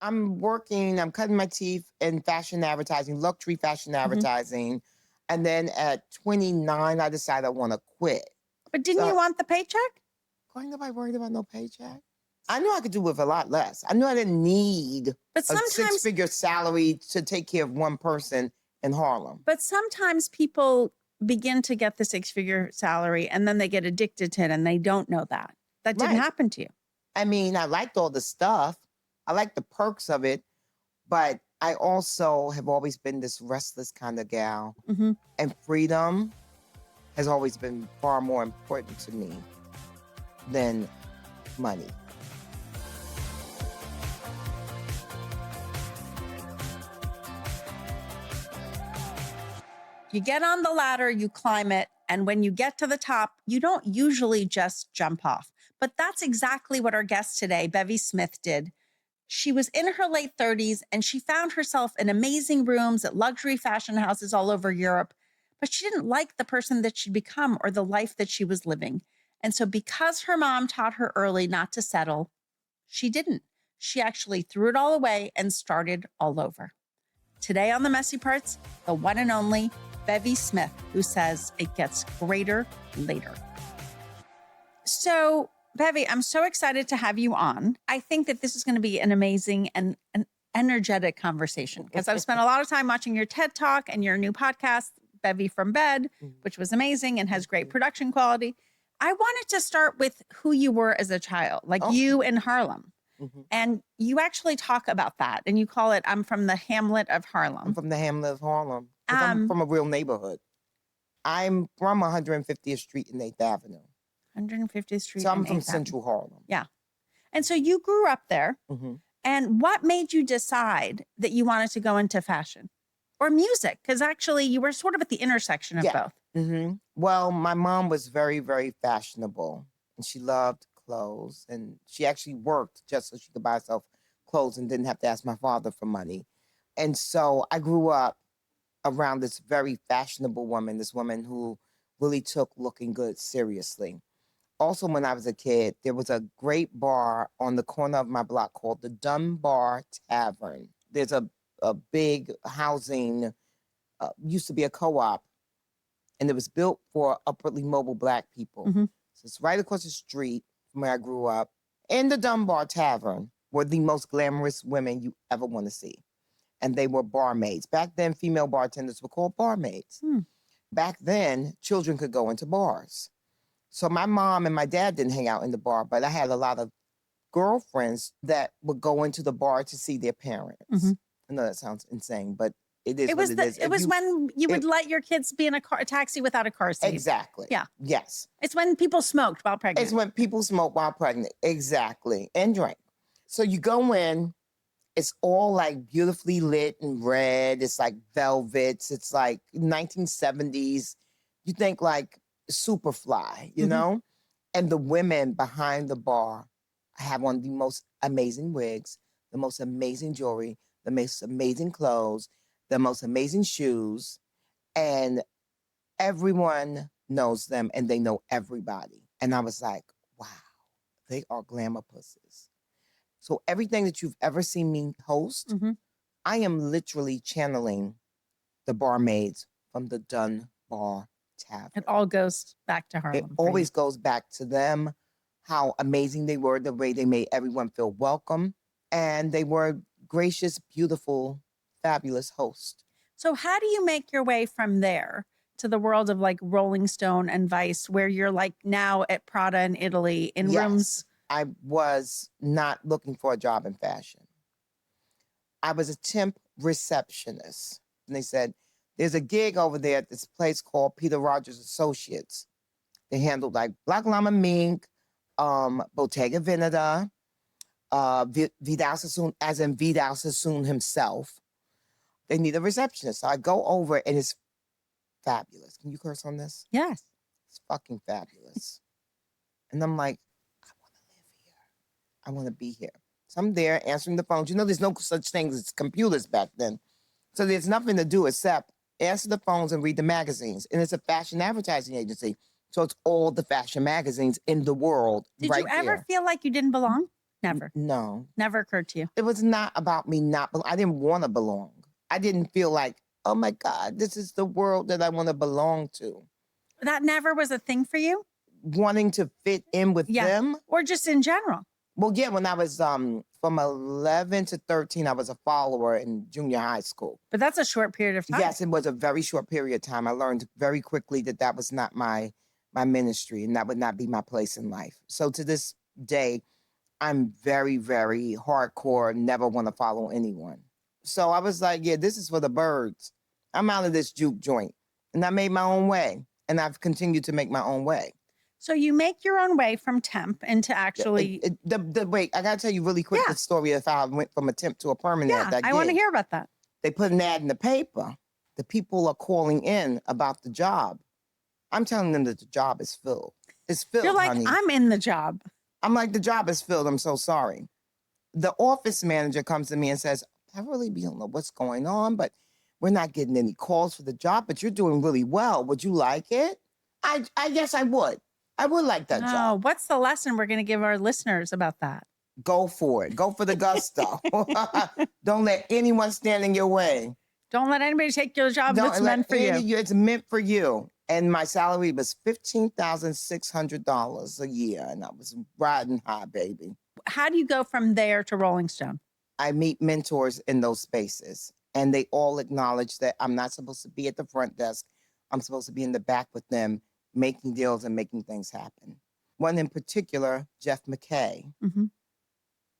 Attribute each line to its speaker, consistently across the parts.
Speaker 1: I'm cutting my teeth in fashion advertising, luxury fashion
Speaker 2: Mhm.
Speaker 1: advertising. And then at 29, I decided I want to quit.
Speaker 2: But didn't you want the paycheck?
Speaker 1: Ain't nobody worried about no paycheck. I knew I could do with a lot less. I knew I didn't need
Speaker 2: But
Speaker 1: a
Speaker 2: sometimes,
Speaker 1: six-figure salary to take care of one person in Harlem.
Speaker 2: but sometimes people begin to get the six-figure salary and then they get addicted to it and they don't know that. That didn't
Speaker 1: Right.
Speaker 2: happen to you.
Speaker 1: I mean, I liked all the stuff. I liked the perks of it, but I also have always been this restless kind of gal.
Speaker 2: Mm-hmm.
Speaker 1: And freedom has always been far more important to me than money.
Speaker 2: You get on the ladder, you climb it, and when you get to the top, you don't usually just jump off. But that's exactly what our guest today, Bevy Smith, did. She was in her late 30s and she found herself in amazing rooms at luxury fashion houses all over Europe, but she didn't like the person that she'd become or the life that she was living. And so because her mom taught her early not to settle, she didn't. She actually threw it all away and started all over. Today on The Messy Parts, the one and only Bevy Smith, who says it gets greater later. So, Bevy, I'm so excited to have you on. I think that this is going to be an amazing and an energetic conversation because I've spent a lot of time watching your TED Talk and your new podcast, Bevy from Bed, which was amazing and has great production quality. I wanted to start with who you were as a child, like you in Harlem. Mm-hmm. And you actually talk about that and you call it, I'm from the Hamlet of Harlem.
Speaker 1: I'm from the Hamlet of Harlem. I'm from a real neighborhood. I'm from 150th Street and 8th Avenue.
Speaker 2: 150th Street.
Speaker 1: So I'm from Central Harlem.
Speaker 2: Yeah. And so you grew up there. Mm-hmm. And what made you decide that you wanted to go into fashion or music? Because actually you were sort of at the intersection of both.
Speaker 1: Mm-hmm. Well, my mom was very, very fashionable and she loved clothes. And she actually worked just so she could buy herself clothes and didn't have to ask my father for money. And so I grew up around this very fashionable woman, this woman who really took looking good seriously. Also, when I was a kid, there was a great bar on the corner of my block called the Dunbar Tavern. There's a big housing, used to be a co-op, and it was built for upwardly mobile Black people. Mm-hmm. So it's right across the street from where I grew up. In the Dunbar Tavern were the most glamorous women you ever want to see. And they were barmaids. Back then, female bartenders were called barmaids. Back then, children could go into bars. So my mom and my dad didn't hang out in the bar, but I had a lot of girlfriends that would go into the bar to see their parents. Mm-hmm. I know that sounds insane, but it is what it is.
Speaker 2: It was when you would let your kids be in a taxi without a car seat.
Speaker 1: Exactly.
Speaker 2: Yeah.
Speaker 1: Yes.
Speaker 2: It's when people smoked while pregnant.
Speaker 1: It's when people smoked while pregnant. Exactly. And drank. So you go in, it's all like beautifully lit and red. It's like velvets. It's like 1970s. You think like Superfly, you know? And the women behind the bar have on the most amazing wigs, the most amazing jewelry, the most amazing clothes, the most amazing shoes. And everyone knows them and they know everybody. And I was like, wow, they are glamour pusses. So everything that you've ever seen me host, I am literally channeling the barmaids from the Dunbar Tavern.
Speaker 2: It all goes back to Harlem.
Speaker 1: It always goes back to them, how amazing they were, the way they made everyone feel welcome. And they were gracious, beautiful, fabulous hosts.
Speaker 2: So how do you make your way from there to the world of like Rolling Stone and Vice, where you're like now at Prada in Italy in rooms?
Speaker 1: I was not looking for a job in fashion. I was a temp receptionist. And they said, there's a gig over there at this place called Peter Rogers Associates. They handled like Black Llama Mink, Bottega Veneta, Vidal Sassoon, as in Vidal Sassoon himself. They need a receptionist. So I go over and it's fabulous. Can you curse on this?
Speaker 2: Yes.
Speaker 1: It's fucking fabulous. And I'm like, I want to be here. So I'm there answering the phones. You know, there's no such thing as computers back then. So there's nothing to do except answer the phones and read the magazines. And it's a fashion advertising agency. So it's all the fashion magazines in the world.
Speaker 2: Did you ever feel like you didn't belong? Never.
Speaker 1: No.
Speaker 2: Never occurred to you.
Speaker 1: It was not about me I didn't want to belong. I didn't feel like, oh my God, this is the world that I want to belong to.
Speaker 2: That never was a thing for you?
Speaker 1: Wanting to fit in with them.
Speaker 2: Or just in general?
Speaker 1: Well, yeah, when I was from 11 to 13, I was a follower in junior high school.
Speaker 2: But that's a short period of time.
Speaker 1: Yes, it was a very short period of time. I learned very quickly that was not my ministry and that would not be my place in life. So to this day, I'm very, very hardcore, never want to follow anyone. So I was like, yeah, this is for the birds. I'm out of this juke joint. And I made my own way. And I've continued to make my own way.
Speaker 2: So you make your own way from temp into actually...
Speaker 1: Wait, I got to tell you really quick the story of how I went from a temp to a permanent.
Speaker 2: Yeah, I want to hear about that.
Speaker 1: They put an ad in the paper. The people are calling in about the job. I'm telling them that the job is filled. It's filled,
Speaker 2: You're like,
Speaker 1: honey.
Speaker 2: I'm in the job.
Speaker 1: I'm like, the job is filled. I'm so sorry. The office manager comes to me and says, Beverly, we don't know what's going on, but we're not getting any calls for the job, but you're doing really well. Would you like it? I guess I would. I would like that job.
Speaker 2: What's the lesson we're going to give our listeners about that?
Speaker 1: Go for it. Go for the gusto. Don't let anyone stand in your way.
Speaker 2: Don't let anybody take your job that's meant for you.
Speaker 1: It's meant for you. And my salary was $15,600 a year. And I was riding high, baby.
Speaker 2: How do you go from there to Rolling Stone?
Speaker 1: I meet mentors in those spaces. And they all acknowledge that I'm not supposed to be at the front desk. I'm supposed to be in the back with them, making deals and making things happen. One in particular, Jeff McKay,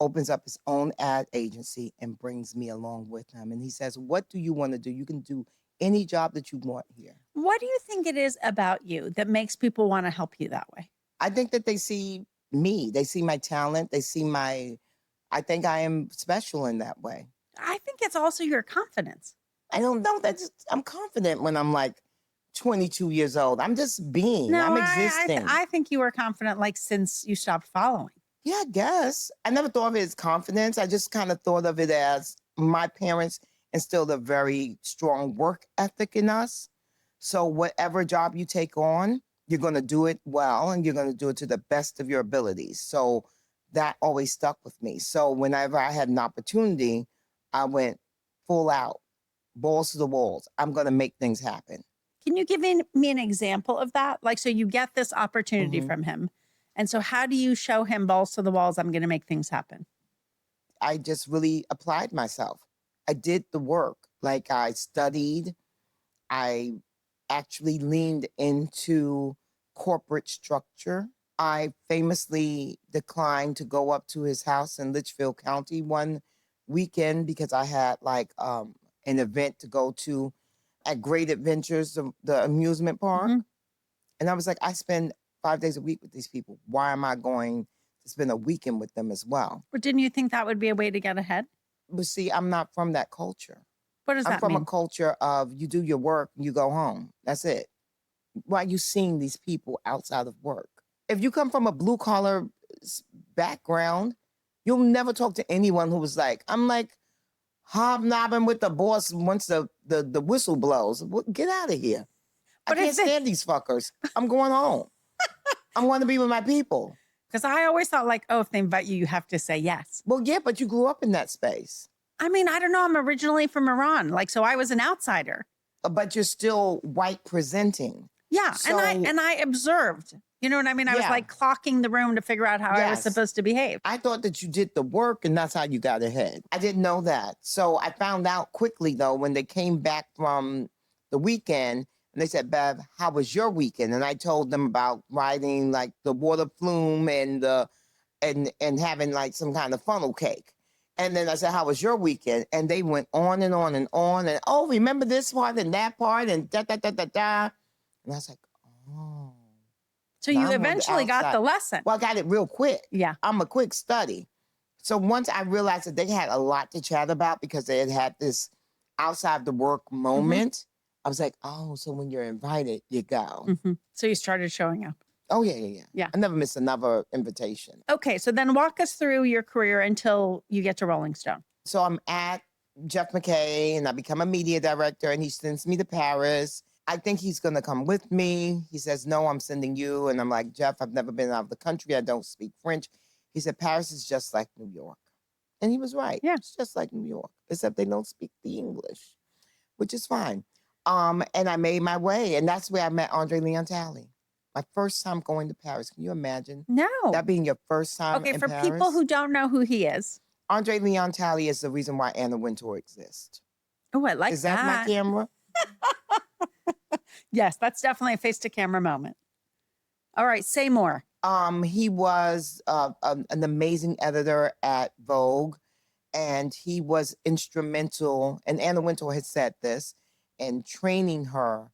Speaker 1: opens up his own ad agency and brings me along with him. And he says, what do you want to do? You can do any job that you want here.
Speaker 2: What do you think it is about you that makes people want to help you that way?
Speaker 1: I think that they see me. They see my talent. They see I think I am special in that way.
Speaker 2: I think it's also your confidence.
Speaker 1: I don't know. I'm confident when I'm like 22 years old. I'm just being.
Speaker 2: No,
Speaker 1: I'm existing.
Speaker 2: I think you were confident like since you stopped following.
Speaker 1: Yeah, I guess. I never thought of it as confidence. I just kind of thought of it as my parents instilled a very strong work ethic in us. So whatever job you take on, you're going to do it well and you're going to do it to the best of your abilities. So that always stuck with me. So whenever I had an opportunity, I went full out, balls to the walls. I'm going to make things happen.
Speaker 2: Can you give me an example of that? Like, so you get this opportunity from him. And so how do you show him balls to the walls? I'm going to make things happen.
Speaker 1: I just really applied myself. I did the work. Like I studied. I actually leaned into corporate structure. I famously declined to go up to his house in Litchfield County one weekend because I had like an event to go to at Great Adventures, the amusement park. And I was like, I spend 5 days a week with these people. Why am I going to spend a weekend with them as well?
Speaker 2: But didn't you think that would be a way to get ahead?
Speaker 1: But see, I'm not from that culture.
Speaker 2: What does that mean?
Speaker 1: I'm from a culture of you do your work, you go home. That's it. Why are you seeing these people outside of work? If you come from a blue collar background, you'll never talk to anyone who was like, I'm like hobnobbing with the boss once the whistle blows. Get out of here. I can't stand these fuckers. I'm going home. I want to be with my people.
Speaker 2: Because I always thought like, oh, if they invite you, you have to say yes.
Speaker 1: Well, yeah, but you grew up in that space.
Speaker 2: I mean, I don't know. I'm originally from Iran. Like, so I was an outsider.
Speaker 1: But you're still white presenting.
Speaker 2: Yeah.
Speaker 1: So,
Speaker 2: and I observed. You know what I mean? I was like clocking the room to figure out how I was supposed to behave.
Speaker 1: I thought that you did the work and that's how you got ahead. I didn't know that. So I found out quickly, though, when they came back from the weekend and they said, Bev, how was your weekend? And I told them about riding like the water flume and having like some kind of funnel cake. And then I said, how was your weekend? And they went on and on and on. And, oh, remember this part and that part and da-da-da-da-da. And I was like, oh.
Speaker 2: So you eventually got the lesson.
Speaker 1: Well, I got it real quick.
Speaker 2: Yeah.
Speaker 1: I'm a quick study. So once I realized that they had a lot to chat about because they had this outside the work moment, I was like, oh, so when you're invited, you go.
Speaker 2: So you started showing up.
Speaker 1: Oh, yeah. I never missed another invitation.
Speaker 2: Okay, so then walk us through your career until you get to Rolling Stone.
Speaker 1: So I'm at Jeff McKay and I become a media director and he sends me to Paris. I think he's going to come with me. He says, no, I'm sending you. And I'm like, Jeff, I've never been out of the country. I don't speak French. He said, Paris is just like New York. And he was right.
Speaker 2: Yeah.
Speaker 1: It's just like New York, except they don't speak the English, which is fine. And I made my way. And that's where I met Andre Leon Talley. My first time going to Paris. Can you imagine?
Speaker 2: No.
Speaker 1: That being your first time
Speaker 2: Okay,
Speaker 1: in
Speaker 2: for
Speaker 1: Paris?
Speaker 2: people who don't know who he is.
Speaker 1: Andre Leon Talley is the reason why Anna Wintour exists.
Speaker 2: Oh, I like that.
Speaker 1: Is that my camera?
Speaker 2: Yes, that's definitely a face-to-camera moment. All right, say more.
Speaker 1: He was an amazing editor at Vogue, and he was instrumental, and Anna Wintour had said this, in training her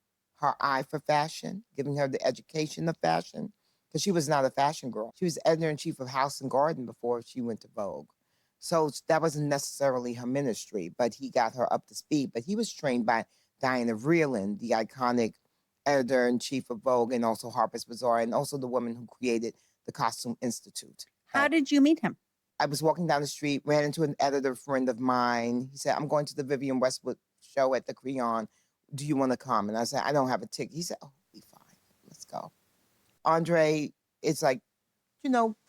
Speaker 1: eye for fashion, giving her the education of fashion, because she was not a fashion girl. She was editor-in-chief of House and Garden before she went to Vogue. So that wasn't necessarily her ministry, but he got her up to speed. But he was trained by Diana Vreeland, the iconic editor-in-chief of Vogue, and also Harper's Bazaar, and also the woman who created the Costume Institute.
Speaker 2: How did you meet him?
Speaker 1: I was walking down the street, ran into an editor friend of mine. He said, I'm going to the Vivienne Westwood show at the Creon. Do you want to come? And I said, I don't have a ticket. He said, oh, be fine. Let's go. Andre is like,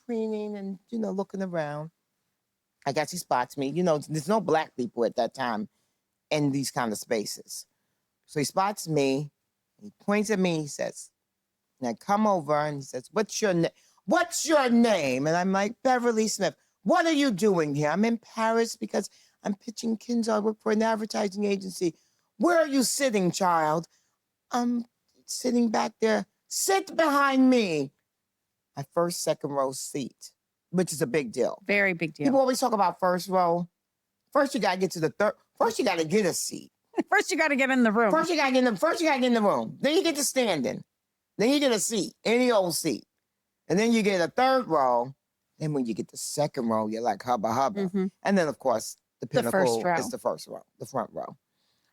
Speaker 1: preening and, looking around. I guess he spots me. There's no Black people at that time in these kind of spaces. So he spots me. He points at me. He says, and I come over and he says, what's your name? What's your name? And I'm like, Beverly Smith. What are you doing here? I'm in Paris because I'm pitching Kinzo. I work for an advertising agency. Where are you sitting, child? I'm sitting back there. Sit behind me. My first, second row seat, which is a big deal.
Speaker 2: Very big deal.
Speaker 1: People always talk about first row. First, you got to get to the third. First, you got to get a seat.
Speaker 2: First, you got to get in the room.
Speaker 1: First, you got to get in the room. Then you get to standing. Then you get a seat, any old seat. And then you get a third row. Then when you get the second row, you're like hubba hubba.
Speaker 2: Mm-hmm.
Speaker 1: And then, of course, the pinnacle
Speaker 2: first row.
Speaker 1: is the first row, the front row.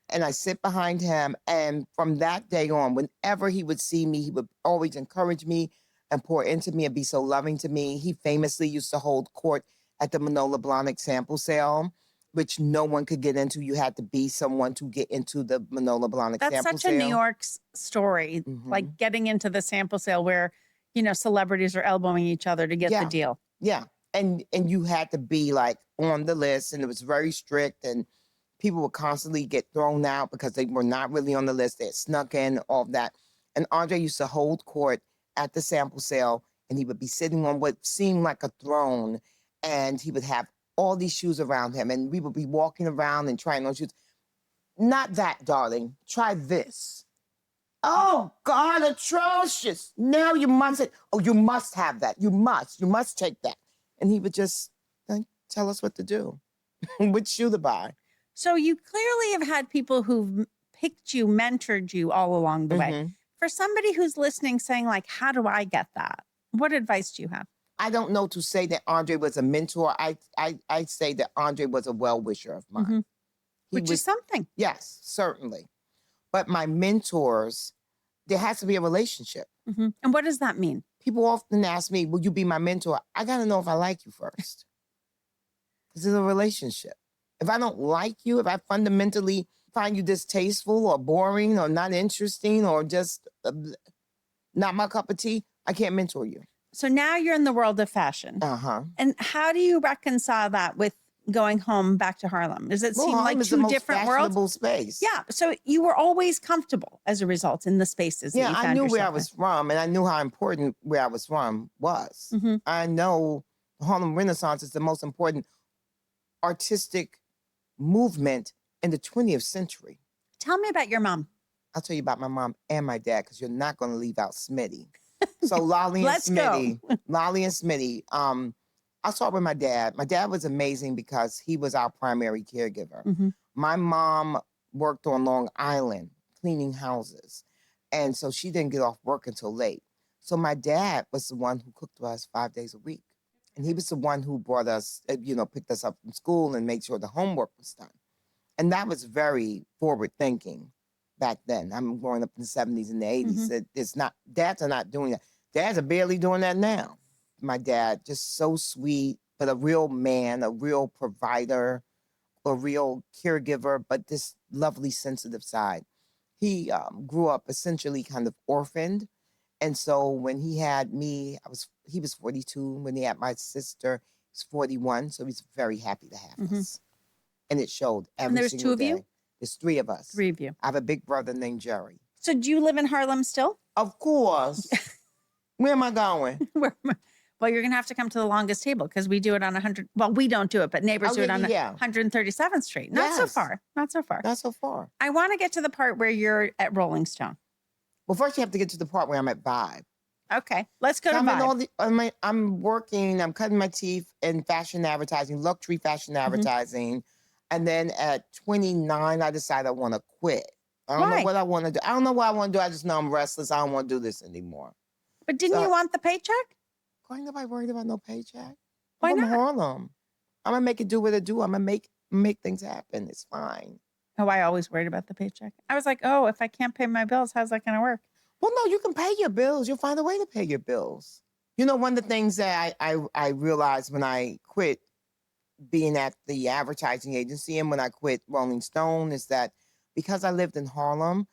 Speaker 1: And I sit behind him. And from that day on, whenever he would see me, he would always encourage me and pour into me and be so loving to me. He famously used to hold court at the Manola Blahnik sample sale, which no one could get into. You had to be someone to get into the Manola Blahnik sample sale.
Speaker 2: That's such a New York story, like getting into the sample sale where, celebrities are elbowing each other to get the deal.
Speaker 1: Yeah. And you had to be like on the list, and it was very strict, and people would constantly get thrown out because they were not really on the list. They had snuck in, all of that. And Andre used to hold court at the sample sale, and he would be sitting on what seemed like a throne, and he would have all these shoes around him, and we would be walking around and trying on shoes. Not that, darling. Try this. Oh, God, atrocious. No, you mustn't. Oh, you must have that. You must take that. And he would just tell us what to do, which shoe to buy.
Speaker 2: So you clearly have had people who've picked you, mentored you all along the way. For somebody who's listening saying like, how do I get that? What advice do you have?
Speaker 1: I don't know to say that Andre was a mentor. I say that Andre was a well-wisher of mine.
Speaker 2: Which is something.
Speaker 1: Yes, certainly. But my mentors, there has to be a relationship.
Speaker 2: And what does that mean?
Speaker 1: People often ask me, will you be my mentor? I got to know if I like you first. This is a relationship. If I don't like you, if I fundamentally find you distasteful or boring or not interesting or just not my cup of tea, I can't mentor you.
Speaker 2: So now you're in the world of fashion. And how do you reconcile that with going home back to Harlem? Does it seem like two different worlds?
Speaker 1: Space.
Speaker 2: Yeah. So you were always comfortable as a result in the spaces.
Speaker 1: Yeah,
Speaker 2: that you
Speaker 1: I
Speaker 2: found
Speaker 1: knew where I
Speaker 2: yourself
Speaker 1: was from, and I knew how important where I was from was. I know the Harlem Renaissance is the most important artistic movement in the 20th century.
Speaker 2: Tell me about your mom.
Speaker 1: I'll tell you about my mom and my dad, because you're not going to leave out Smitty. So Lolly and
Speaker 2: Let's
Speaker 1: Smitty.
Speaker 2: go.
Speaker 1: Lolly and Smitty. I'll start with my dad. My dad was amazing because he was our primary caregiver. My mom worked on Long Island cleaning houses. And so she didn't get off work until late. So my dad was the one who cooked for us 5 days a week. And he was the one who brought us, picked us up from school and made sure the homework was done. And that was very forward thinking back then. I'm growing up in the 70s and the 80s. It's not, dads are not doing that. Dads are barely doing that now. My dad, just so sweet, but a real man, a real provider, a real caregiver, but this lovely, sensitive side. He grew up essentially kind of orphaned. And so when he had me, I was he was 42 when he had my sister. He's 41, so he's very happy to have us. And it showed every
Speaker 2: And there's
Speaker 1: single
Speaker 2: two of
Speaker 1: day.
Speaker 2: you?
Speaker 1: There's three of us.
Speaker 2: Three of you.
Speaker 1: I have a big brother named Jerry.
Speaker 2: So do you live in Harlem still?
Speaker 1: Of course. Where am I going?
Speaker 2: Well, you're going to have to come to the longest table because we do it on 100. Well, we don't do it, but neighbors do it on 137th Street. Not so far. Not so far.
Speaker 1: Not so far.
Speaker 2: I want to get to the part where you're at Rolling Stone.
Speaker 1: Well, first you have to get to the part where I'm at Vibe.
Speaker 2: Okay, let's go to Vibe.
Speaker 1: I'm working, I'm cutting my teeth in fashion advertising, luxury fashion advertising. And then at 29, I decided I want to quit. I don't know what I want to do. I don't know what I want to do. I just know I'm restless. I don't want to do this anymore.
Speaker 2: But didn't you want the paycheck?
Speaker 1: Ain't nobody worried about no paycheck.
Speaker 2: Why not?
Speaker 1: I'm from Harlem. I'm going to make it do what it do. I'm going to make things happen. It's fine.
Speaker 2: Oh, I always worried about the paycheck. I was like, oh, if I can't pay my bills, how's that going to work?
Speaker 1: Well, no, you can pay your bills. You'll find a way to pay your bills. You know, one of the things that I realized when I quit being at the advertising agency and when I quit Rolling Stone is that because I lived in Harlem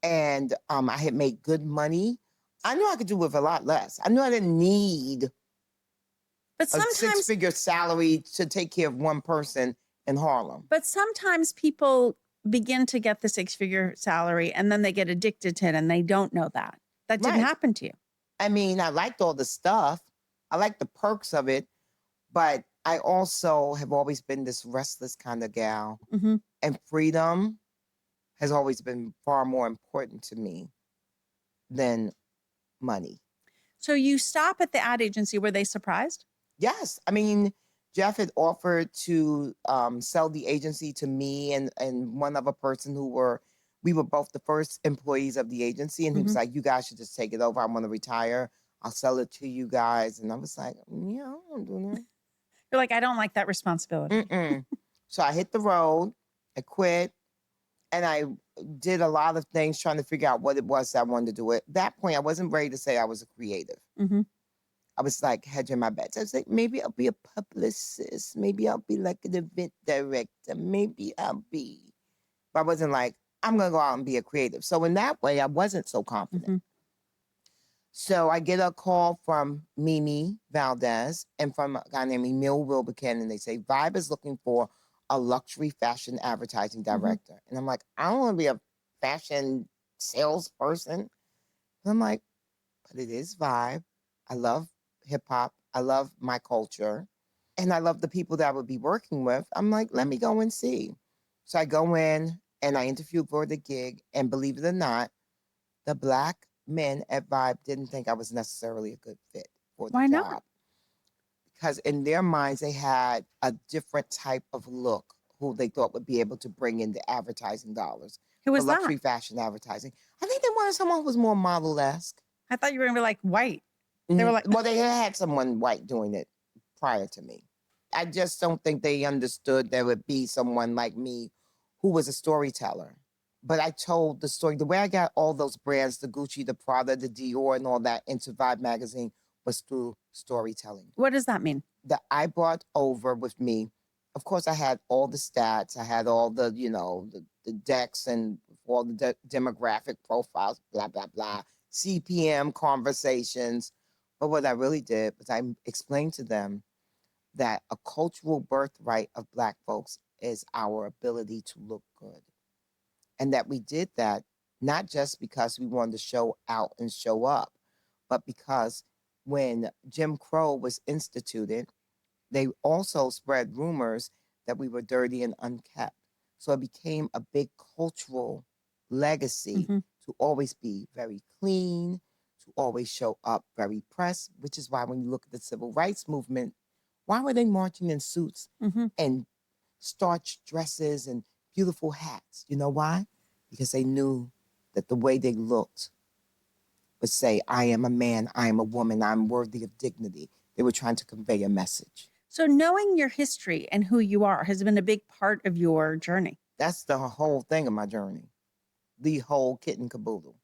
Speaker 1: and I had made good money, I knew I could do with a lot less. I knew I didn't need a six-figure salary to take care of one person in Harlem.
Speaker 2: But sometimes people begin to get the six-figure salary and then they get addicted to it and they don't know that. That didn't happen to you.
Speaker 1: I mean, I liked all the stuff. I liked the perks of it, but I also have always been this restless kind of gal. And freedom has always been far more important to me than money.
Speaker 2: So you stop at the ad agency. Were they surprised?
Speaker 1: Yes. I mean, Jeff had offered to sell the agency to me and one other person we were both the first employees of the agency. And he was like, you guys should just take it over. I want to retire. I'll sell it to you guys. And I was like, yeah, I don't do that.
Speaker 2: You're like, I don't like that responsibility.
Speaker 1: So I hit the road. I quit. And I did a lot of things trying to figure out what it was that I wanted to do. At that point, I wasn't ready to say I was a creative. I was like hedging my bets. I was like, maybe I'll be a publicist. Maybe I'll be like an event director. Maybe I'll be. But I wasn't like, I'm going to go out and be a creative. So in that way, I wasn't so confident. So I get a call from Mimi Valdez and from a guy named Emil Wilbekin. And they say, Vibe is looking for a luxury fashion advertising director. And I'm like, I don't want to be a fashion salesperson. And I'm like, but it is Vibe. I love hip hop. I love my culture. And I love the people that I would be working with. I'm like, let me go and see. So I go in and I interviewed for the gig. And believe it or not, the Black men at Vibe didn't think I was necessarily a good fit for the job.
Speaker 2: Why not?
Speaker 1: Because in their minds, they had a different type of look who they thought would be able to bring in the advertising dollars.
Speaker 2: Who was that?
Speaker 1: Luxury fashion advertising. I think they wanted someone who was more model-esque.
Speaker 2: I thought you were going to be like white. They were like,
Speaker 1: well, they had someone white doing it prior to me. I just don't think they understood there would be someone like me who was a storyteller. But I told the story. The way I got all those brands, the Gucci, the Prada, the Dior, and all that into Vibe magazine was through storytelling.
Speaker 2: What does that mean?
Speaker 1: That I brought over with me. Of course, I had all the stats. I had all the, the decks and all the demographic profiles, blah, blah, blah, CPM conversations. But what I really did was I explained to them that a cultural birthright of Black folks is our ability to look good. And that we did that not just because we wanted to show out and show up, but because when Jim Crow was instituted, they also spread rumors that we were dirty and unkept. So it became a big cultural legacy to always be very clean, to always show up very pressed, which is why when you look at the civil rights movement, why were they marching in suits and starched dresses and beautiful hats? You know why? Because they knew that the way they looked would say, I am a man, I am a woman, I'm worthy of dignity. They were trying to convey a message.
Speaker 2: So knowing your history and who you are has been a big part of your journey.
Speaker 1: That's the whole thing of my journey. The whole kit and caboodle.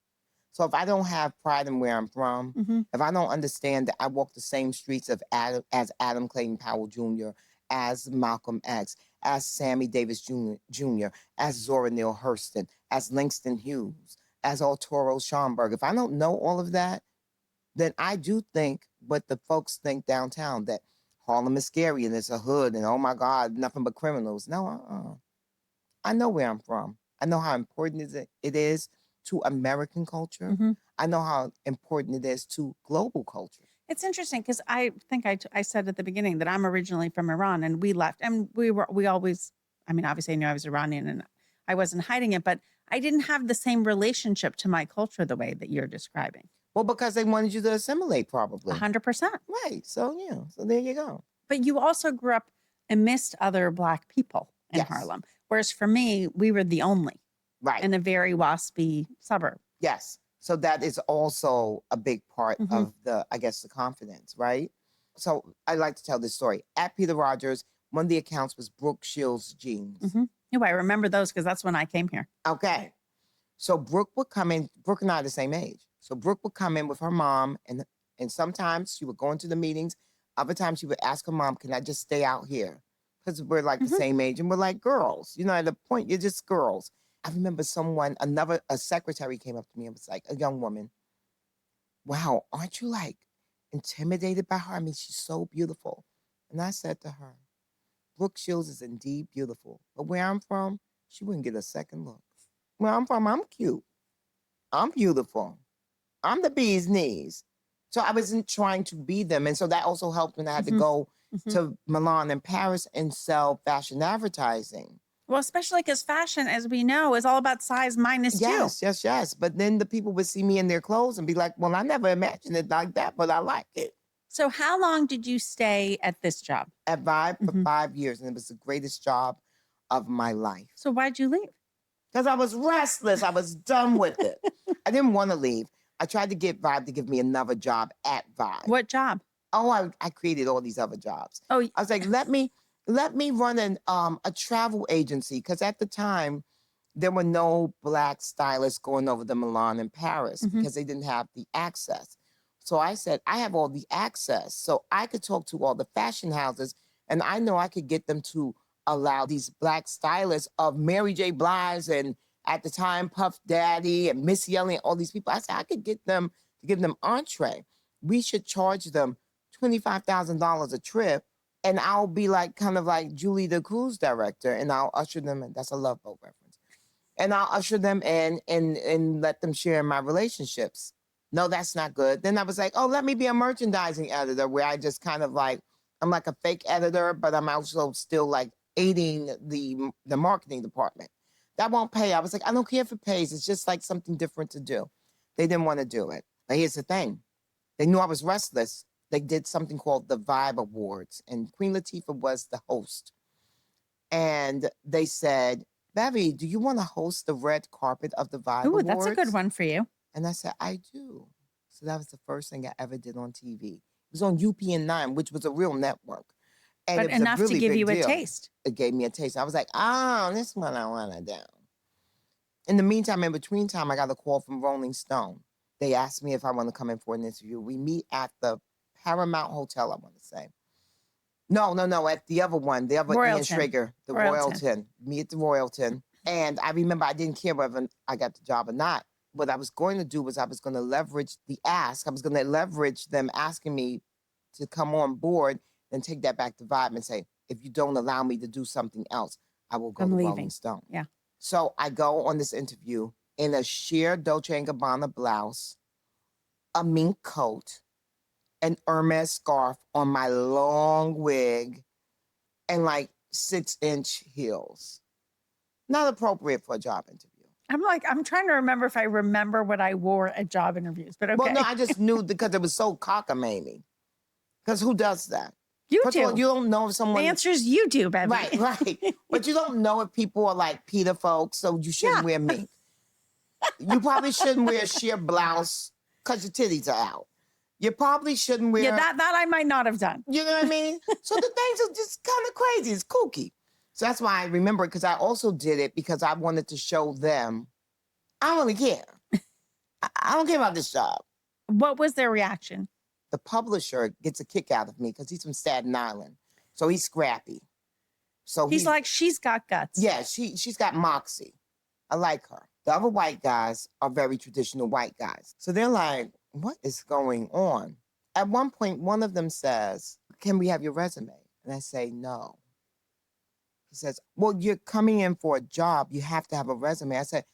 Speaker 1: So if I don't have pride in where I'm from, if I don't understand that I walk the same streets as Adam Clayton Powell Jr., as Malcolm X, as Sammy Davis Jr., as Zora Neale Hurston, as Langston Hughes, as Arturo Schomburg, if I don't know all of that, then I do think but the folks think downtown that Harlem is scary and it's a hood and oh my God, nothing but criminals. No, I know where I'm from. I know how important it is to American culture.
Speaker 2: Mm-hmm.
Speaker 1: I know how important it is to global culture.
Speaker 2: It's interesting because I think I said at the beginning that I'm originally from Iran and we left and we always, I mean, obviously I knew I was Iranian and I wasn't hiding it, but I didn't have the same relationship to my culture the way that you're describing.
Speaker 1: Well, because they wanted you to assimilate probably.
Speaker 2: 100%.
Speaker 1: Right. So, yeah. So there you go.
Speaker 2: But you also grew up amidst other Black people in
Speaker 1: Yes.
Speaker 2: Harlem. Whereas for me, we were the only
Speaker 1: Right.
Speaker 2: in a very waspy suburb.
Speaker 1: Yes. So that is also a big part
Speaker 2: Mhm.
Speaker 1: of the, I guess, the confidence, right? So I like to tell this story. At Peter Rogers, one of the accounts was Brooke Shields jeans.
Speaker 2: Mm-hmm. Oh, I remember those because that's when I came here.
Speaker 1: Okay. So Brooke would come in, Brooke and I are the same age. So Brooke would come in with her mom and sometimes she would go into the meetings. Other times she would ask her mom, can I just stay out here? Because we're like the same age and we're like girls. You know, at the point, you're just girls. I remember a secretary came up to me and was like, a young woman, wow, aren't you like intimidated by her? I mean, she's so beautiful. And I said to her, Brooke Shields is indeed beautiful. But where I'm from, she wouldn't get a second look. Where I'm from, I'm cute. I'm beautiful. I'm the bee's knees. So I wasn't trying to be them. And so that also helped when I had to go to Milan and Paris and sell fashion advertising.
Speaker 2: Well, especially because fashion, as we know, is all about size minus
Speaker 1: Yes,
Speaker 2: two.
Speaker 1: yes. But then the people would see me in their clothes and be like, well, I never imagined it like that, but I like it.
Speaker 2: So how long did you stay at this job?
Speaker 1: At Vibe for 5 years. And it was the greatest job of my life.
Speaker 2: So why'd you leave?
Speaker 1: Because I was restless. I was done with it. I didn't want to leave. I tried to get Vibe to give me another job at Vibe.
Speaker 2: What job?
Speaker 1: Oh, I created all these other jobs.
Speaker 2: Oh,
Speaker 1: I was like, let me run a travel agency. Because at the time, there were no Black stylists going over to Milan and Paris because they didn't have the access. So I said, I have all the access. So I could talk to all the fashion houses and I know I could get them to allow these Black stylists of Mary J. Blige and at the time Puff Daddy and Missy Elliott, all these people. I said, I could get them to give them entree. We should charge them $25,000 a trip. And I'll be like, kind of like Julie, the cruise director, and I'll usher them in. That's a Love Boat reference. And I'll usher them in and let them share in my relationships. No, that's not good. Then I was like, oh, let me be a merchandising editor where I just kind of like, I'm like a fake editor, but I'm also still like aiding the marketing department. That won't pay. I was like, I don't care if it pays. It's just like something different to do. They didn't want to do it. But here's the thing. They knew I was restless. They did something called the Vibe Awards, and Queen Latifah was the host. And they said, Bevy, do you want to host the red carpet of the Vibe Awards?
Speaker 2: Ooh, that's a good one for you.
Speaker 1: And I said, I do. So that was the first thing I ever did on TV. It was on UPN9, which was a real network. And
Speaker 2: But
Speaker 1: it was
Speaker 2: enough
Speaker 1: a really
Speaker 2: to give
Speaker 1: big
Speaker 2: you a
Speaker 1: deal.
Speaker 2: taste.
Speaker 1: It gave me a taste. I was like, oh, this is what I want to do. In the meantime, in between time, I got a call from Rolling Stone. They asked me if I want to come in for an interview. We meet at the Paramount Hotel, I want to say. No, at the other one, the other Ian
Speaker 2: Royalton.
Speaker 1: Schrager, the Royalton. Me at the Royalton. And I remember I didn't care whether I got the job or not. What I was going to do was I was going to leverage the ask. I was going to leverage them asking me to come on board and take that back to Vibe and say, if you don't allow me to do something else, I will go to Rolling Stone.
Speaker 2: Yeah.
Speaker 1: So I go on this interview in a sheer Dolce & Gabbana blouse, a mink coat, an Hermes scarf on my long wig, and like 6-inch heels. Not appropriate for a job interview.
Speaker 2: I'm trying to remember if I remember what I wore at job interviews, but okay.
Speaker 1: Well, no, I just knew because it was so cockamamie. Because who does that?
Speaker 2: You
Speaker 1: First
Speaker 2: do.
Speaker 1: of all, you don't know if someone...
Speaker 2: The answer is you do, Bevy.
Speaker 1: Right. But you don't know if people are like PETA folks, so you shouldn't wear mink. You probably shouldn't wear a sheer blouse because your titties are out. You probably shouldn't wear...
Speaker 2: Yeah, that I might not have done.
Speaker 1: You know what I mean? So the things are just kind of crazy. It's kooky. So that's why I remember it, because I also did it because I wanted to show them, I don't really care. I don't care about this job.
Speaker 2: What was their reaction?
Speaker 1: The publisher gets a kick out of me because he's from Staten Island. So he's scrappy. So
Speaker 2: he's like, she's got guts.
Speaker 1: Yeah, she's got moxie. I like her. The other white guys are very traditional white guys. So they're like, what is going on? At one point, one of them says, "Can we have your resume?" And I say, "No." He says, "Well, you're coming in for a job. You have to have a resume." I said,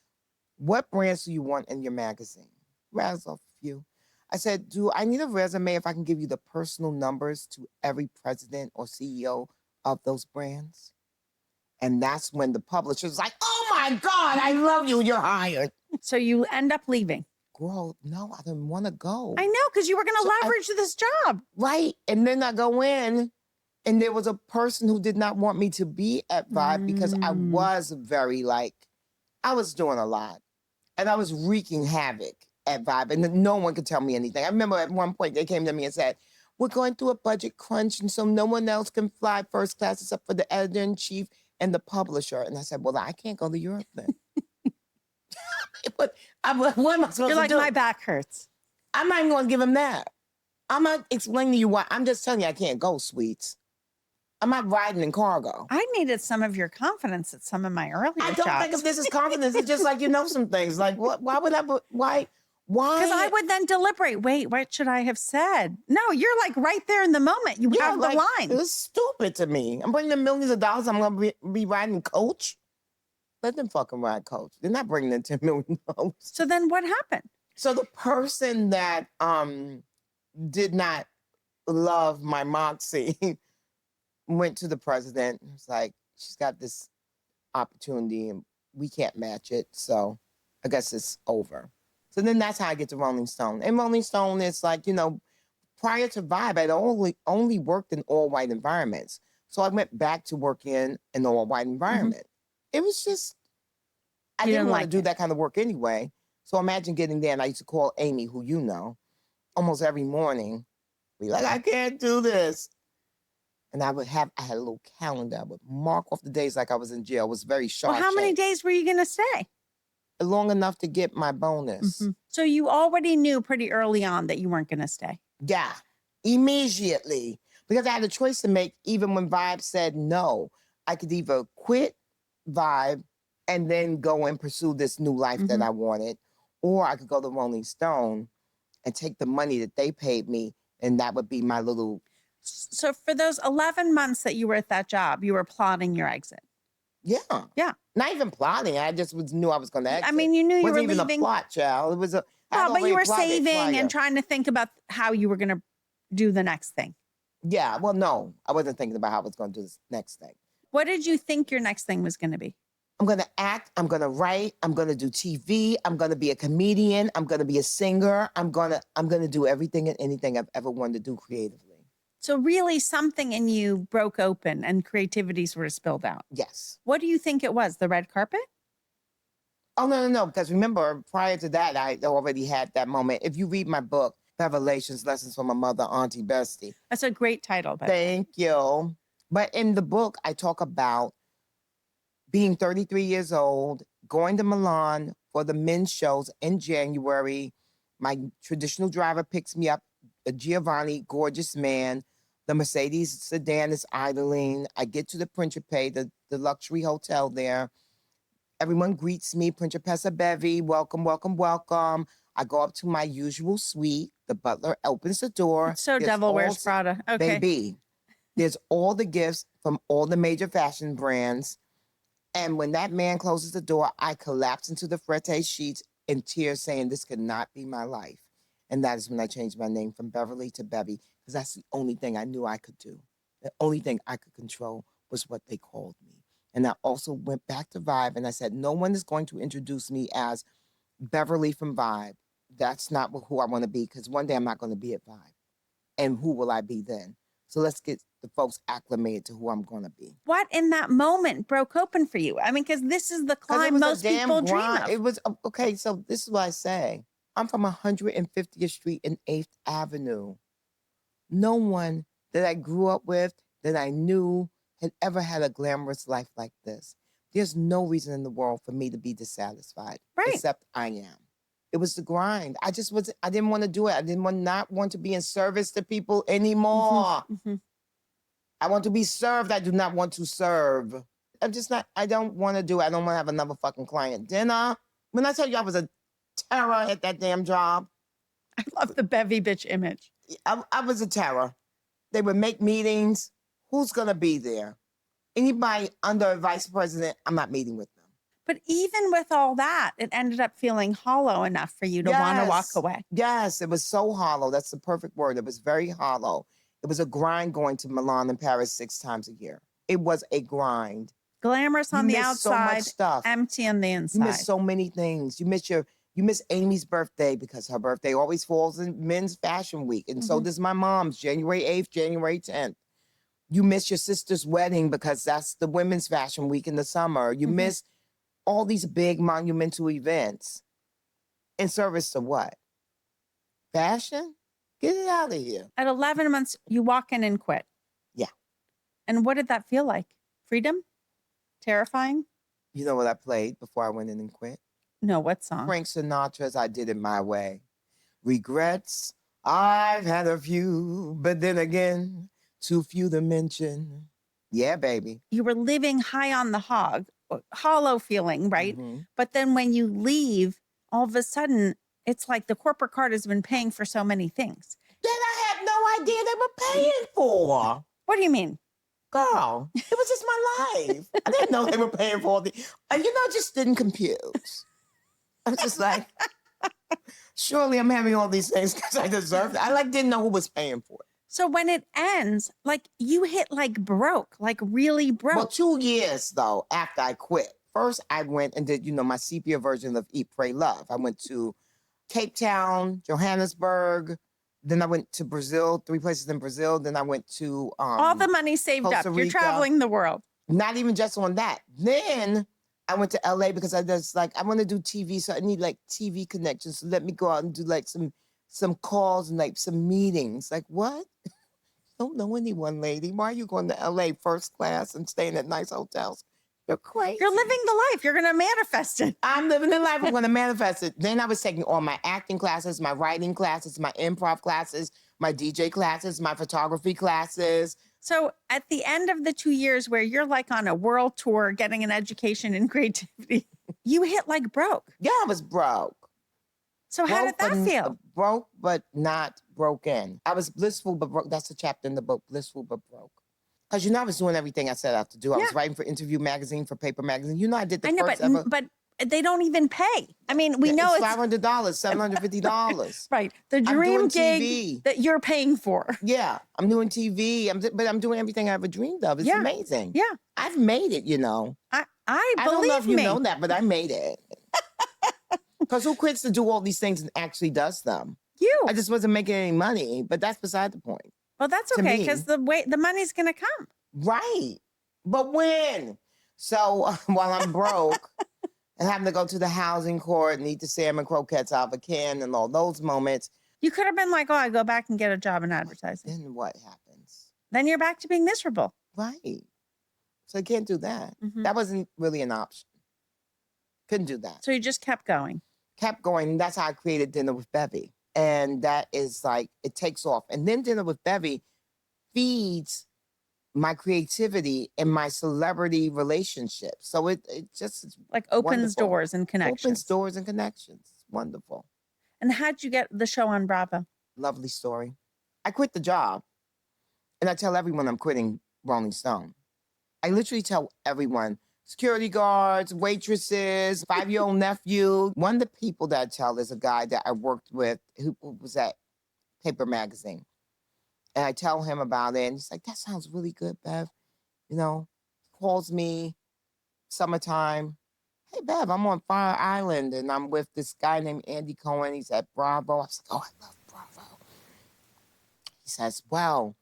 Speaker 1: "What brands do you want in your magazine?" Rattles off a few. I said, "Do I need a resume if I can give you the personal numbers to every president or CEO of those brands?" And that's when the publisher's like, "Oh my God, I love you. You're hired."
Speaker 2: So you end up leaving.
Speaker 1: Girl, no, I didn't want to go.
Speaker 2: I know, because you were going to leverage this job.
Speaker 1: Right. And then I go in, and there was a person who did not want me to be at Vibe because I was very I was doing a lot. And I was wreaking havoc at Vibe, and no one could tell me anything. I remember at one point they came to me and said, "We're going through a budget crunch, and so no one else can fly first class except for the editor-in-chief and the publisher." And I said, "Well, I can't go to Europe then." But what am I supposed to do?
Speaker 2: You're like, my back hurts.
Speaker 1: I'm not even going to give him that. I'm not explaining to you why. I'm just telling you I can't go, sweets. I'm not riding in cargo.
Speaker 2: I needed some of your confidence at some of my earlier
Speaker 1: I don't
Speaker 2: jobs.
Speaker 1: think of this as confidence. It's just like, you know, some things. Like, what? Why would I? Why?
Speaker 2: Because I would then deliberate. Wait, what should I have said? No, you're like right there in the moment. You have the line.
Speaker 1: It was stupid to me. I'm bringing them millions of dollars. I'm going to be riding Coach. Let them fucking ride Coach. They're not bringing in $10 million.
Speaker 2: So then what happened?
Speaker 1: So the person that did not love my moxie went to the president and was like, "She's got this opportunity and we can't match it. So I guess it's over." So then that's how I get to Rolling Stone. And Rolling Stone is like, you know, prior to Vibe, I'd only worked in all white environments. So I went back to work in an all white environment. It was just, I didn't want to do that kind of work anyway. So imagine getting there, and I used to call Amy, who you know, almost every morning, be like, "I can't do this." And I had a little calendar. I would mark off the days like I was in jail. It was very sharp.
Speaker 2: Well, how many days were you going to stay?
Speaker 1: Long enough to get my bonus.
Speaker 2: So you already knew pretty early on that you weren't going to stay.
Speaker 1: Yeah, immediately. Because I had a choice to make even when Vibe said no. I could either quit Vibe and then go and pursue this new life that I wanted, or I could go to Rolling Stone and take the money that they paid me, and that would be my little...
Speaker 2: So for those 11 months that you were at that job, you were plotting your exit.
Speaker 1: Yeah.
Speaker 2: Yeah.
Speaker 1: Not even plotting. I just knew I was going to exit.
Speaker 2: I mean, you knew you were leaving.
Speaker 1: It wasn't even a plot, child. It was a...
Speaker 2: No, but you were saving and trying to think about how you were going to do the next thing.
Speaker 1: Yeah. Well, no. I wasn't thinking about how I was going to do this next thing.
Speaker 2: What did you think your next thing was going to be?
Speaker 1: I'm going to act. I'm going to write. I'm going to do TV. I'm going to be a comedian. I'm going to be a singer. I'm going to do everything and anything I've ever wanted to do creatively.
Speaker 2: So really something in you broke open and creativity sort of spilled out.
Speaker 1: Yes.
Speaker 2: What do you think it was? The red carpet?
Speaker 1: Oh, no. Because remember, prior to that, I already had that moment. If you read my book, Revelations, Lessons from a Mother, Auntie Bestie.
Speaker 2: That's a great title.
Speaker 1: Thank you. But in the book, I talk about being 33 years old, going to Milan for the men's shows in January. My traditional driver picks me up, a Giovanni, gorgeous man. The Mercedes sedan is idling. I get to the Principe, the luxury hotel there. Everyone greets me, Principessa Bevy, welcome, welcome, welcome. I go up to my usual suite. The butler opens the door.
Speaker 2: So Devil Wears Prada. Okay.
Speaker 1: Baby, there's all the gifts from all the major fashion brands. And when that man closes the door, I collapse into the frette sheets in tears saying, "This could not be my life." And that is when I changed my name from Beverly to Bevy, because that's the only thing I knew I could do. The only thing I could control was what they called me. And I also went back to Vibe and I said, no one is going to introduce me as Beverly from Vibe. That's not who I want to be, because one day I'm not going to be at Vibe. And who will I be then? So let's get the folks acclimated to who I'm going to be.
Speaker 2: What in that moment broke open for you? I mean, because this is the climb most people dream of.
Speaker 1: It was, okay, so this is what I say. I'm from 150th Street and 8th Avenue. No one that I grew up with, that I knew, had ever had a glamorous life like this. There's no reason in the world for me to be dissatisfied, except I am. It was the grind. I didn't want to do it. I not want to be in service to people anymore. I want to be served. I do not want to serve. I don't want to do it. I don't want to have another fucking client dinner. When I tell you I was a terror at that damn job.
Speaker 2: I love the Bevy bitch image.
Speaker 1: I was a terror. They would make meetings. Who's going to be there? Anybody under a vice president, I'm not meeting with them.
Speaker 2: But even with all that, it ended up feeling hollow enough for you to want to walk away.
Speaker 1: Yes, it was so hollow. That's the perfect word. It was very hollow. It was a grind going to Milan and Paris 6 times a year. It was a grind.
Speaker 2: Glamorous on the outside,
Speaker 1: so much stuff.
Speaker 2: empty on the inside.
Speaker 1: You miss so many things. You miss Amy's birthday because her birthday always falls in men's fashion week. And so does my mom's, January 8th, January 10th. You miss your sister's wedding because that's the women's fashion week in the summer. You miss all these big monumental events in service to what? Fashion? Get it out of here.
Speaker 2: At 11 months, you walk in and quit.
Speaker 1: Yeah.
Speaker 2: And what did that feel like? Freedom? Terrifying?
Speaker 1: You know what I played before I went in and quit?
Speaker 2: No, what song?
Speaker 1: Frank Sinatra's I Did It My Way. Regrets, I've had a few, but then again, too few to mention. Yeah, baby.
Speaker 2: You were living high on the hog, hollow feeling, right? But then when you leave, all of a sudden, it's like the corporate card has been paying for so many things.
Speaker 1: That I had no idea they were paying for.
Speaker 2: What do you mean?
Speaker 1: Girl, it was just my life. I didn't know they were paying for all the, it just didn't compute. I was just like, surely I'm having all these things because I deserved it. I didn't know who was paying for it.
Speaker 2: So when it ends, you hit broke, really broke.
Speaker 1: Well, 2 years though, after I quit. First, I went and did, my sepia version of Eat, Pray, Love. I went to Cape Town, Johannesburg. Then I went to Brazil, 3 places in Brazil. Then I went to
Speaker 2: all the money saved
Speaker 1: Costa
Speaker 2: up.
Speaker 1: Rica.
Speaker 2: You're traveling the world.
Speaker 1: Not even just on that. Then I went to LA because I just I want to do TV, so I need TV connections. So let me go out and do some calls and some meetings. What? Don't know anyone, lady. Why are you going to LA first class and staying at nice hotels? You're crazy.
Speaker 2: You're living the life. You're going to manifest it.
Speaker 1: I'm living the life. I'm going to manifest it. Then I was taking all my acting classes, my writing classes, my improv classes, my DJ classes, my photography classes.
Speaker 2: So at the end of the 2 years where you're on a world tour, getting an education in creativity, you hit broke.
Speaker 1: Yeah, I was broke.
Speaker 2: So how did that feel?
Speaker 1: Broke, but not broken. I was blissful, but broke. That's a chapter in the book, Blissful, but broke. Because I was doing everything I set out to do. I was writing for Interview Magazine, for Paper Magazine. I did the first ever.
Speaker 2: But they don't even pay. I mean, we know it's
Speaker 1: $500, $750.
Speaker 2: Right. The dream gig TV. That you're paying for.
Speaker 1: Yeah. I'm doing TV, but I'm doing everything I ever dreamed of. It's amazing.
Speaker 2: Yeah.
Speaker 1: I've made it,
Speaker 2: I
Speaker 1: don't know if you know that, but I made it. Because who quits to do all these things and actually does them?
Speaker 2: You.
Speaker 1: I just wasn't making any money, but that's beside the point.
Speaker 2: Well, that's okay, because the money's going to come.
Speaker 1: Right. But when? So while I'm broke and having to go to the housing court and eat the salmon croquettes out of a can and all those moments.
Speaker 2: You could have been I go back and get a job in advertising.
Speaker 1: Then what happens?
Speaker 2: Then you're back to being miserable.
Speaker 1: Right. So I can't do that. That wasn't really an option. Couldn't do that.
Speaker 2: So you just kept going.
Speaker 1: Kept going. And that's how I created Dinner with Bevy. And that is it takes off. And then Dinner with Bevy feeds my creativity and my celebrity relationships. So it just
Speaker 2: opens
Speaker 1: wonderful.
Speaker 2: doors and connections.
Speaker 1: Opens doors and connections. It's wonderful.
Speaker 2: And how'd you get the show on Bravo?
Speaker 1: Lovely story. I quit the job. And I tell everyone I'm quitting Rolling Stone. I literally tell everyone. Security guards, waitresses, 5-year-old nephew. One of the people that I tell is a guy that I worked with who was at Paper Magazine. And I tell him about it. And he's like, that sounds really good, Bev. Calls me summertime. Hey, Bev, I'm on Fire Island. And I'm with this guy named Andy Cohen. He's at Bravo. I was like, oh, I love Bravo. He says, well,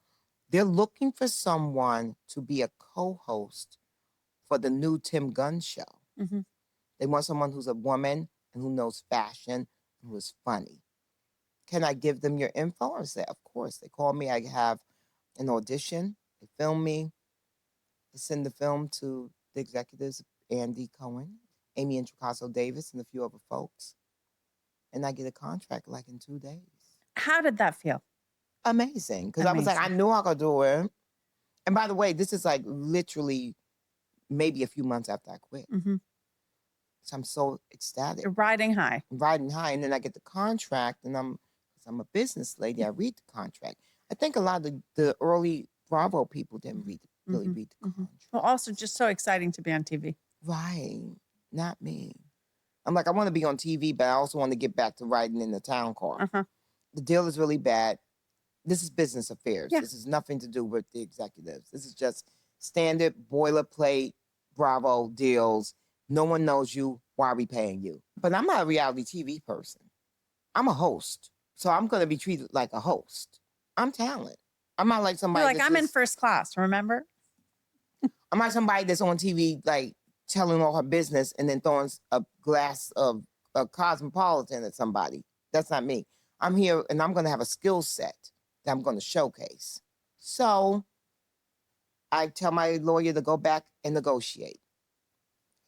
Speaker 1: they're looking for someone to be a co-host for the new Tim Gunn show. They want someone who's a woman and who knows fashion, who is funny. Can I give them your info? I said, of course. They call me. I have an audition. They film me. They send the film to the executives, Andy Cohen, Amy Introcaso Davis, and a few other folks. And I get a contract in 2 days.
Speaker 2: How did that feel?
Speaker 1: Amazing. Because I was I knew I could do it. And by the way, this is literally maybe a few months after I quit. So I'm so ecstatic.
Speaker 2: You're riding high.
Speaker 1: I'm riding high. And then I get the contract and I'm I'm a business lady. I read the contract. I think a lot of the early Bravo people didn't really read the contract.
Speaker 2: Well, also just so exciting to be on TV.
Speaker 1: Right. Not me. I'm like, I want to be on TV, but I also want to get back to riding in the town car. The deal is really bad. This is business affairs.
Speaker 2: Yeah.
Speaker 1: This is nothing to do with the executives. This is just standard boilerplate Bravo deals. No one knows you. Why are we paying you? But I'm not a reality TV person. I'm a host. So I'm going to be treated like a host. I'm talent. I'm not like somebody
Speaker 2: You're like, I'm in first class, remember?
Speaker 1: I'm not somebody that's on TV, like, telling all her business and then throwing a glass of a Cosmopolitan at somebody. That's not me. I'm here and I'm going to have a skill set that I'm going to showcase. So I tell my lawyer to go back and negotiate.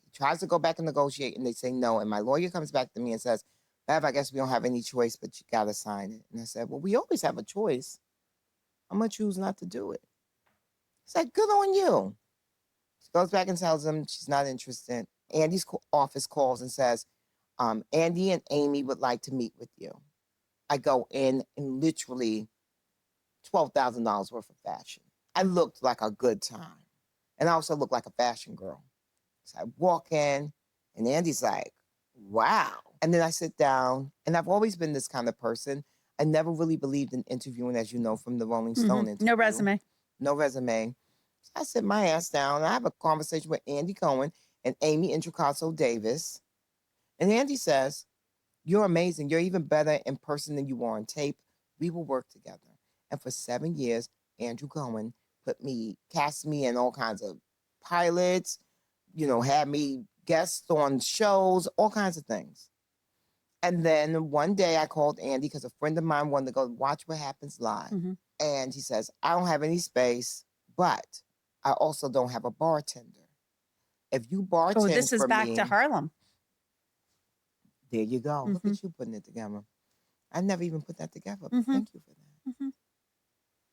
Speaker 1: He tries to go back and negotiate and they say no. And my lawyer comes back to me and says, Bev, I guess we don't have any choice, but you got to sign it. And I said, well, we always have a choice. I'm going to choose not to do it. He said, good on you. She goes back and tells him she's not interested. Andy's office calls and says, Andy and Amy would like to meet with you. I go in and literally $12,000 worth of fashion. I looked like a good time. And I also looked like a fashion girl. So I walk in and Andy's like, wow. And then I sit down and I've always been this kind of person. I never really believed in interviewing, as you know, from the Rolling Stone interview.
Speaker 2: No resume.
Speaker 1: No resume. So I sit my ass down and I have a conversation with Andy Cohen and Amy Introcaso Davis. And Andy says, you're amazing. You're even better in person than you are on tape. We will work together. And for 7 years, Andrew Cohen cast me in all kinds of pilots, had me guest on shows, all kinds of things. And then one day I called Andy because a friend of mine wanted to go watch What Happens Live. And he says, I don't have any space, but I also don't have a bartender. If you bartend for me... Oh,
Speaker 2: this is back to Harlem.
Speaker 1: There you go. Look at you putting it together. I never even put that together. Thank you for that. He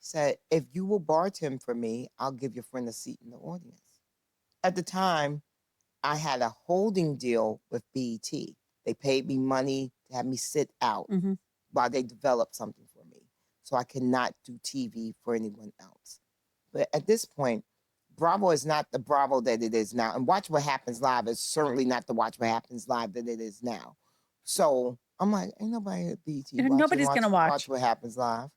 Speaker 1: said, if you will bartend for me, I'll give your friend a seat in the audience. At the time, I had a holding deal with BET. They paid me money to have me sit out while they developed something for me. So I cannot do TV for anyone else. But at this point, Bravo is not the Bravo that it is now. And Watch What Happens Live is certainly not the Watch What Happens Live that it is now. So I'm like, ain't nobody at BET
Speaker 2: Nobody's going to
Speaker 1: watch What Happens Live.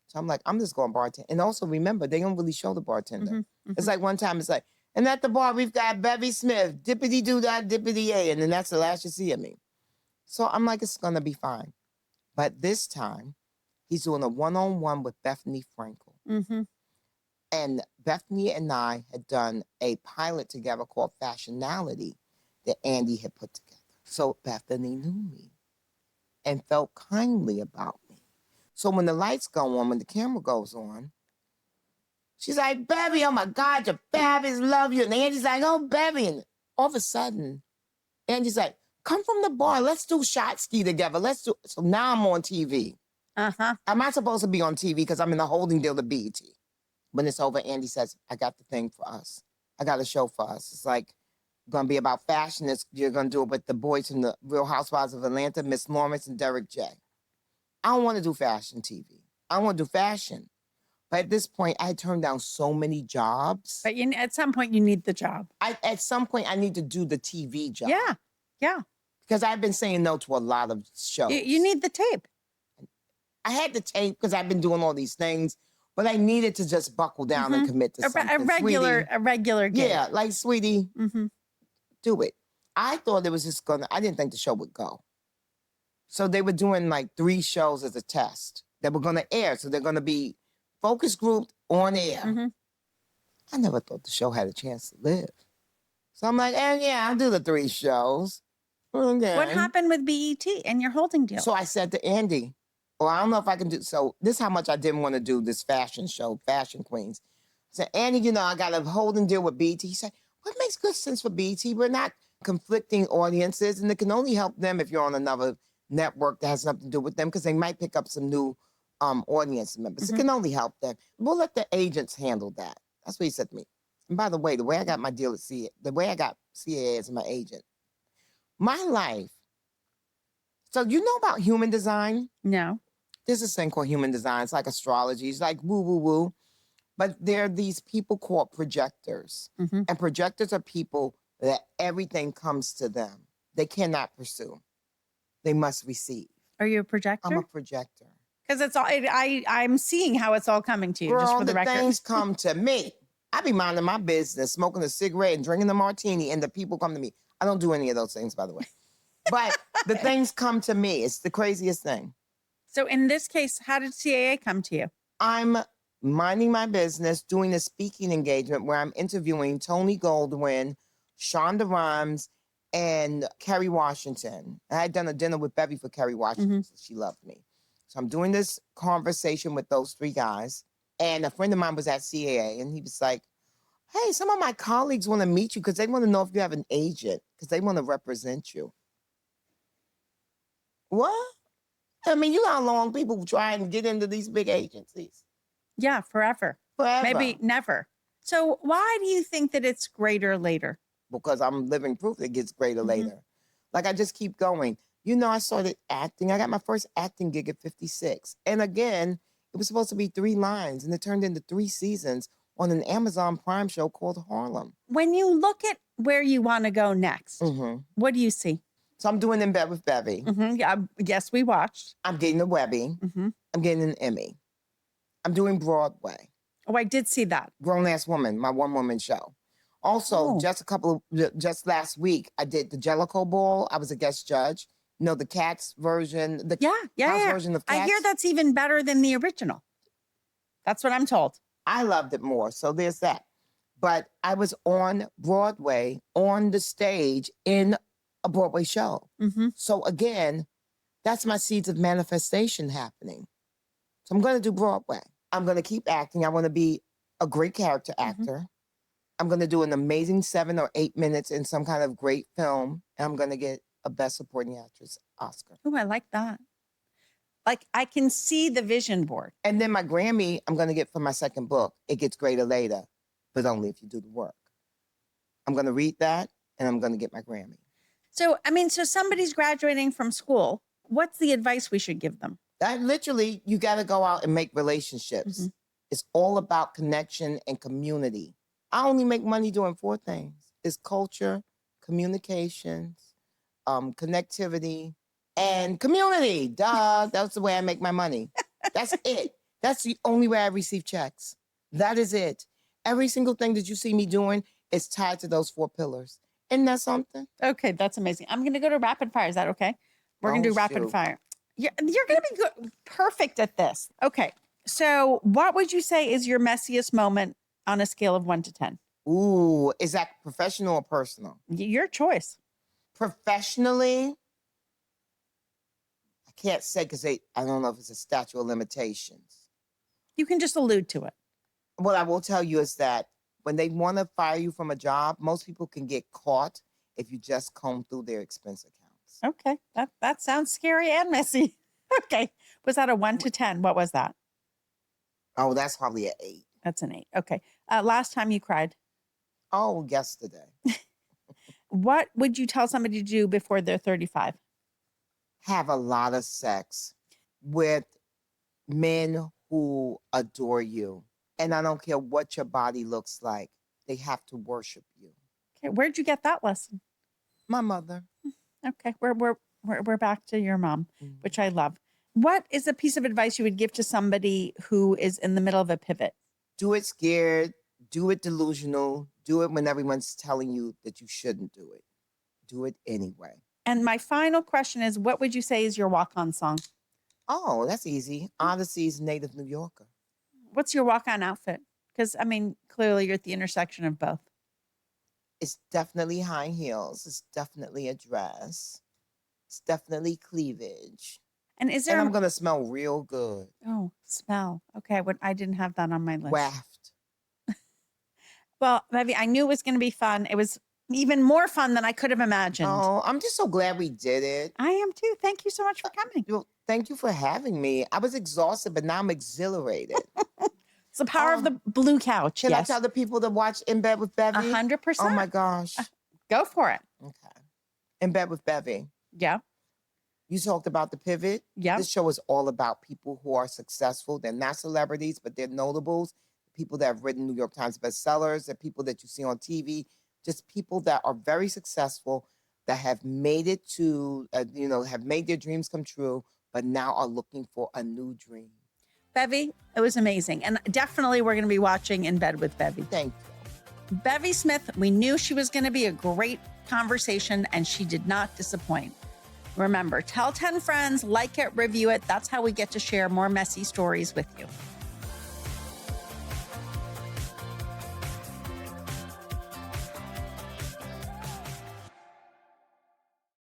Speaker 1: So I'm like, I'm just going to bartend. And also remember, they don't really show the bartender. It's like one time, it's like, and at the bar, we've got Bevy Smith, dippity-doo-dah, dippity-a, and then that's the last you see of me. So I'm like, it's going to be fine. But this time, he's doing a one-on-one with Bethany Frankel. And Bethany and I had done a pilot together called Fashionality that Andy had put together. So Bethany knew me and felt kindly about me. So when the lights go on, when the camera goes on, she's like, Bevy, oh my God, you're fabulous, love you. And Andy's like, oh, Bevy. And all of a sudden, Andy's like, come from the bar, let's do shot ski together. So now I'm on TV. I'm not supposed to be on TV because I'm in a holding deal to BET. When it's over, Andy says, I got the thing for us. I got a show for us. It's like going to be about fashion. You're going to do it with the boys from the Real Housewives of Atlanta, Miss Lawrence and Derek J. I don't want to do fashion TV. I want to do fashion. But at this point, I turned down so many jobs.
Speaker 2: But at some point, you need the job.
Speaker 1: At some point, I need to do the TV job.
Speaker 2: Yeah.
Speaker 1: Because I've been saying no to a lot of shows.
Speaker 2: You need the tape.
Speaker 1: I had the tape because I've been doing all these things. But I needed to just buckle down and commit to something.
Speaker 2: A regular gig.
Speaker 1: Yeah, like, sweetie, do it. I thought it was just I didn't think the show would go. So they were doing like 3 shows as a test that were going to air. So they're going to be focus grouped on air. I never thought the show had a chance to live. So I'm like, yeah, I'll do the 3 shows. Okay.
Speaker 2: What happened with BET and your holding deal?
Speaker 1: So I said to Andy, well, I don't know if I can do, so this is how much I didn't want to do this fashion show, Fashion Queens. I said, Andy, I got a holding deal with BET. He said, well, it makes good sense for BET. We're not conflicting audiences, and it can only help them if you're on another network that has nothing to do with them, because they might pick up some new audience members. It can only help them. We'll let the agents handle that. That's what he said to me. And by the way I got my deal at CAA, the way I got CAA as my agent, my life. So you know about human design?
Speaker 2: No.
Speaker 1: There's this thing called human design. It's like astrology. It's like woo, woo, woo. But there are these people called projectors.
Speaker 2: Mm-hmm.
Speaker 1: And projectors are people that everything comes to them. They cannot pursue. They must receive.
Speaker 2: Are you a projector?
Speaker 1: I'm a projector.
Speaker 2: Because it's all I'm seeing how it's all coming to you.
Speaker 1: Girl,
Speaker 2: just for the
Speaker 1: the
Speaker 2: record,
Speaker 1: things come to me. I be minding my business, smoking a cigarette and drinking a martini, and the people come to me. I don't do any of those things, by the way. But the things come to me. It's the craziest thing.
Speaker 2: So in this case, how did CAA come to you?
Speaker 1: I'm minding my business, doing a speaking engagement where I'm interviewing Tony Goldwyn, Shonda Rhimes, and Kerry Washington. I had done a dinner with Bevy for Kerry Washington. So she loved me. So I'm doing this conversation with those three guys. And a friend of mine was at CAA, and he was like, hey, some of my colleagues want to meet you because they want to know if you have an agent because they want to represent you. What? I mean, you know how long people try and get into these big agencies.
Speaker 2: Yeah, forever.
Speaker 1: Forever.
Speaker 2: Maybe never. So why do you think that it's greater later?
Speaker 1: Because I'm living proof it gets greater later. Like, I just keep going. You know, I started acting. I got my first acting gig at 56. And again, it was supposed to be 3 lines, and it turned into 3 seasons on an Amazon Prime show called Harlem.
Speaker 2: When you look at where you want to go next, what do you see?
Speaker 1: So I'm doing In Bed with Bevy.
Speaker 2: Yeah, yes, we watched.
Speaker 1: I'm getting a Webby. I'm getting an Emmy. I'm doing Broadway.
Speaker 2: Oh, I did see that.
Speaker 1: Grown Ass Woman, my one-woman show. Also, just last week, I did the Jellicoe Ball. I was a guest judge. You know, the Cats version, the house version of Cats.
Speaker 2: I hear that's even better than the original. That's what I'm told.
Speaker 1: I loved it more. So there's that. But I was on Broadway, on the stage, in a Broadway show. So again, that's my seeds of manifestation happening. So I'm going to do Broadway. I'm going to keep acting. I want to be a great character actor. I'm going to do an amazing 7 or 8 minutes in some kind of great film. And I'm going to get a Best Supporting Actress Oscar.
Speaker 2: Oh, I like that. Like, I can see the vision board.
Speaker 1: And then my Grammy, I'm going to get for my second book. It gets greater later, but only if you do the work. I'm going to read that, and I'm going to get my Grammy.
Speaker 2: So, I mean, so somebody's graduating from school. What's the advice we should give them?
Speaker 1: Literally, you got to go out and make relationships. It's all about connection and community. I only make money doing 4 things. It's culture, communications, connectivity, and community. Duh, that's the way I make my money. That's it. That's the only way I receive checks. That is it. Every single thing that you see me doing is tied to those 4 pillars. Isn't that something?
Speaker 2: Okay, that's amazing. I'm going to go to rapid fire. Is that okay? We're going to do rapid fire. You're going to be good, perfect at this. Okay. So what would you say is your messiest moment on a scale of 1 to 10?
Speaker 1: Ooh, is that professional or personal?
Speaker 2: Your choice.
Speaker 1: Professionally, I can't say because I don't know if it's a statute of limitations.
Speaker 2: You can just allude to it.
Speaker 1: What I will tell you is that when they want to fire you from a job, most people can get caught if you just comb through their expense accounts.
Speaker 2: Okay. That sounds scary and messy. Okay. Was that a 1 to 10? What was that?
Speaker 1: Oh, that's probably an 8.
Speaker 2: That's an 8. Okay. Last time you cried?
Speaker 1: Oh, yesterday.
Speaker 2: What would you tell somebody to do before they're 35?
Speaker 1: Have a lot of sex with men who adore you. And I don't care what your body looks like. They have to worship you.
Speaker 2: Okay. Where'd you get that lesson?
Speaker 1: My mother.
Speaker 2: Okay. We're back to your mom, which I love. What is a piece of advice you would give to somebody who is in the middle of a pivot?
Speaker 1: Do it scared. Do it delusional. Do it when everyone's telling you that you shouldn't do it. Do it anyway.
Speaker 2: And my final question is, what would you say is your walk-on song?
Speaker 1: Oh, that's easy. Odyssey's Native New Yorker.
Speaker 2: What's your walk-on outfit? Because, I mean, clearly you're at the intersection of both.
Speaker 1: It's definitely high heels. It's definitely a dress. It's definitely cleavage.
Speaker 2: And is there...
Speaker 1: And I'm going to smell real good.
Speaker 2: Oh, smell. Okay, I didn't have that on my list.
Speaker 1: Waft.
Speaker 2: Well, Bevy, I knew it was going to be fun. It was even more fun than I could have imagined.
Speaker 1: Oh, I'm just so glad we did it.
Speaker 2: I am too. Thank you so much for coming.
Speaker 1: Thank you for having me. I was exhausted, but now I'm exhilarated.
Speaker 2: It's the power of the blue couch.
Speaker 1: Can I tell the people to watch In Bed with Bevy?
Speaker 2: 100%.
Speaker 1: Oh my gosh.
Speaker 2: Go for it.
Speaker 1: Okay. In Bed with Bevy.
Speaker 2: Yeah.
Speaker 1: You talked about the pivot.
Speaker 2: Yep.
Speaker 1: This show is all about people who are successful. They're not celebrities, but they're notables. People that have written New York Times bestsellers. They're people that you see on TV. Just people that are very successful, that have made it to, have made their dreams come true, but now are looking for a new dream.
Speaker 2: Bevy, it was amazing. And definitely we're going to be watching In Bed with Bevy.
Speaker 1: Thank you.
Speaker 2: Bevy Smith, we knew she was going to be a great conversation, and she did not disappoint. Remember, tell 10 friends, like it, review it. That's how we get to share more messy stories with you.